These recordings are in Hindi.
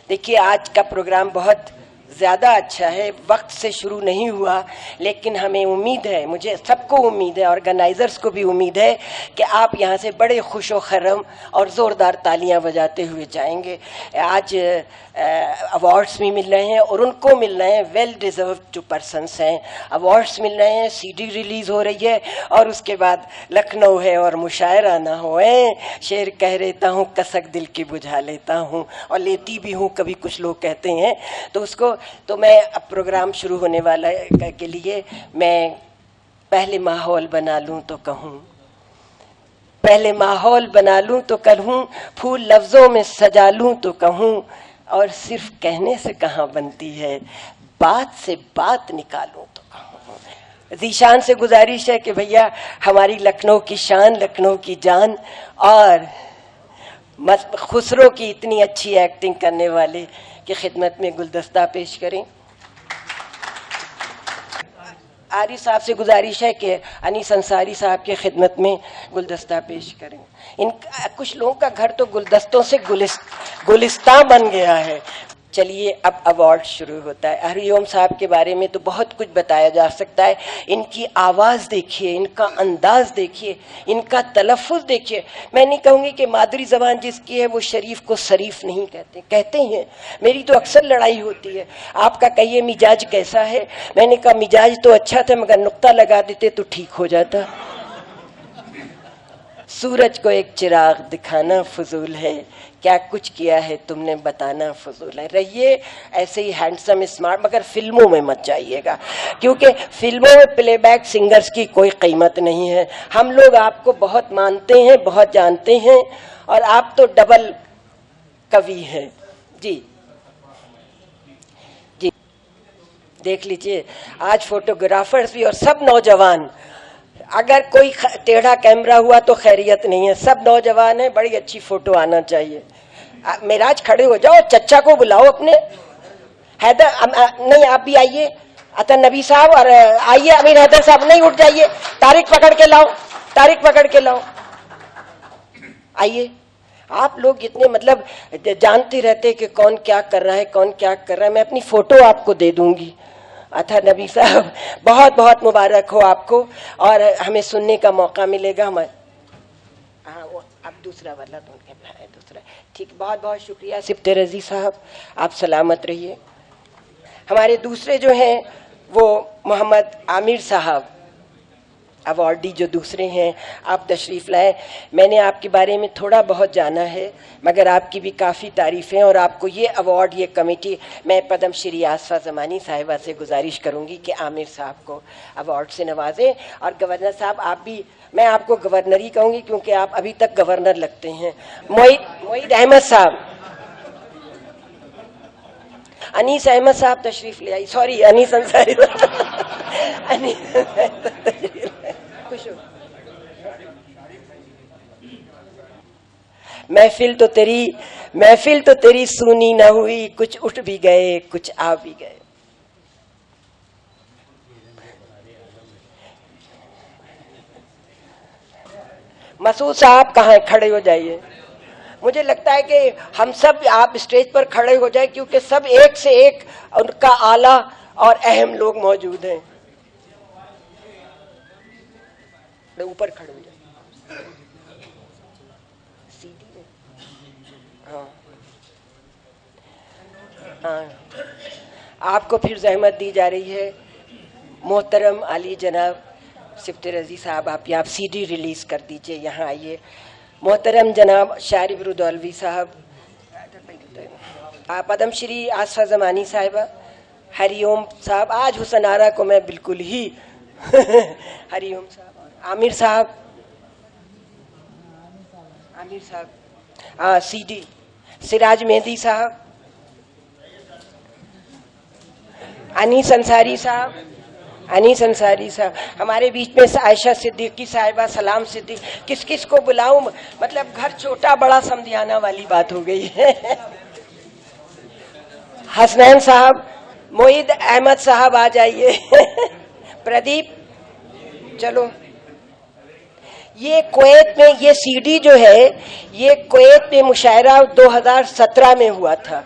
देखिए, आज का प्रोग्राम बहुत ज़्यादा अच्छा है, वक्त से शुरू नहीं हुआ, लेकिन हमें उम्मीद है, मुझे सबको उम्मीद है, ऑर्गेनाइजर्स को भी उम्मीद है कि आप यहाँ से बड़े खुश व खर्रम और ज़ोरदार तालियां बजाते हुए जाएंगे। आज अवार्ड्स भी मिल रहे हैं और उनको मिल रहे हैं, वेल डिज़र्व्ड जो पर्सनस हैं, अवार्ड्स मिल रहे हैं, सीडी रिलीज़ हो रही है और उसके बाद लखनऊ है और मुशायरा ना हो, शेर कह रहता हूँ कसक दिल की बुझा लेता हूँ और लेती भी हूँ कभी, कुछ लोग कहते हैं। तो मैं अब प्रोग्राम शुरू होने वाला के लिए मैं पहले माहौल बना लूं तो कहूं, पहले माहौल बना लूं तो कहूं, फूल लफ्जों में सजा लूं तो कहूं, और सिर्फ कहने से कहाँ बनती है, बात से बात निकालूं तो कहूं। ज़ीशान से गुजारिश है कि भैया हमारी लखनऊ की शान, लखनऊ की जान और खुसरो की इतनी अच्छी एक्टिंग करने वाले की खिदमत में गुलदस्ता पेश करें। आरिफ साहब से गुजारिश है कि अनीस अंसारी साहब की खिदमत में गुलदस्ता पेश करें। इन कुछ लोगों का घर तो गुलदस्तों से गुलिस्तां बन गया है। चलिए, अब अवार्ड शुरू होता है। हरिओम साहब के बारे में तो बहुत कुछ बताया जा सकता है। इनकी आवाज़ देखिए, इनका अंदाज देखिए, इनका तलफ़ुज़ देखिए। मैं नहीं कहूँगी कि मादरी ज़बान जिसकी है वो शरीफ को शरीफ नहीं कहते, कहते हैं। मेरी तो अक्सर लड़ाई होती है, आपका कहिए मिजाज कैसा है, मैंने कहा मिजाज तो अच्छा था मगर नुक्ता लगा देते तो ठीक हो जाता। सूरज को एक चिराग दिखाना फजूल है, क्या कुछ किया है तुमने बताना फजूल है। रहिए ऐसे ही हैंडसम स्मार्ट, मगर फिल्मों में मत जाइएगा, क्योंकि फिल्मों में प्लेबैक सिंगर्स की कोई कीमत नहीं है। हम लोग आपको बहुत मानते हैं, बहुत जानते हैं, और आप तो डबल कवि हैं। जी जी, देख लीजिए, आज फोटोग्राफर्स भी और सब नौजवान, अगर कोई टेढ़ा कैमरा हुआ तो खैरियत नहीं है, सब नौजवान है, बड़ी अच्छी फोटो आना चाहिए। मेराज खड़े हो जाओ, चच्चा को बुलाओ अपने, हैदर नहीं आप भी आइए, अतः नबी साहब, और आइए अमीर हैदर साहब, नहीं उठ जाइए, तारीख पकड़ के लाओ, तारीख पकड़ के लाओ, आइए। आप लोग इतने मतलब जानते रहते कि कौन क्या कर रहा है, कौन क्या कर रहा है। मैं अपनी फोटो आपको दे दूंगी। अथा नबी साहब, बहुत बहुत मुबारक हो आपको, और हमें सुनने का मौका मिलेगा। हमारे हाँ, वो अब दूसरा वाला तो उनके दूसरा, ठीक, बहुत बहुत शुक्रिया सिफ्ते रजी साहब, आप सलामत रहिए। हमारे दूसरे जो हैं वो मोहम्मद आमिर साहब, अवार्डी जो दूसरे हैं, आप तशरीफ़ लाए। मैंने आपके बारे में थोड़ा बहुत जाना है, मगर आपकी भी काफ़ी तारीफ़ें, और आपको ये अवार्ड, ये कमेटी, मैं पद्म श्री आसफा ज़मानी साहिबा से गुजारिश करूँगी कि आमिर साहब को अवार्ड से नवाजें। और गवर्नर साहब, आप भी, मैं आपको गवर्नर ही कहूँगी क्योंकि आप अभी तक गवर्नर लगते हैं। मोईद अहमद साहब, अनीस अहमद साहब तशरीफ ले आई, सॉरी अनीस अंसारी महफिल तो तेरी सुनी न हुई, कुछ उठ भी गए कुछ आ भी गए। मसूद साहब कहाँ खड़े हो जाइए। मुझे लगता है कि हम सब, आप स्टेज पर खड़े हो जाए, क्योंकि सब एक से एक उनका आला और अहम लोग मौजूद हैं। ऊपर खड़े हो जाए, सीधी में, हाँ हाँ, आपको फिर जहमत दी जा रही है। मोहतरम अली जनाब सिफ्ते रजी साहब, आप सीडी रिलीज कर दीजिए, यहाँ आइए। मोहतरम जनाब शारिब रुदौलवी साहब, पद्म श्री आसफा ज़मानी साहिबा, हरिओम साहब, आज हुसन आरा को मैं बिल्कुल ही हरिओम साहब, आमिर साहब, हाँ सीडी, सिराज मेहदी साहब, अनीस अंसारी साहब, हमारे बीच में आयशा सिद्दीकी साहिबा, सलाम सिद्दीक, किस किस को बुलाऊं, मतलब घर छोटा बड़ा समझाना वाली बात हो गई है। हसनैन साहब, मोईद अहमद साहब आ जाइए। प्रदीप, चलो। ये कुवैत में, ये सीडी जो है, ये कुवैत में मुशायरा 2017 में हुआ था,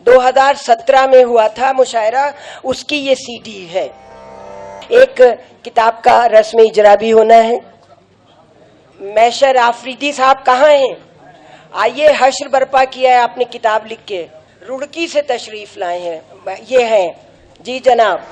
2017 में हुआ था मुशायरा, उसकी ये सीडी है। एक किताब का रस्म इजरा भी होना है। मैशर आफरीदी साहब कहाँ हैं? आइए, हश्र बर्पा किया है आपने किताब लिख के, रुड़की से तशरीफ लाए हैं, ये हैं जी जनाब।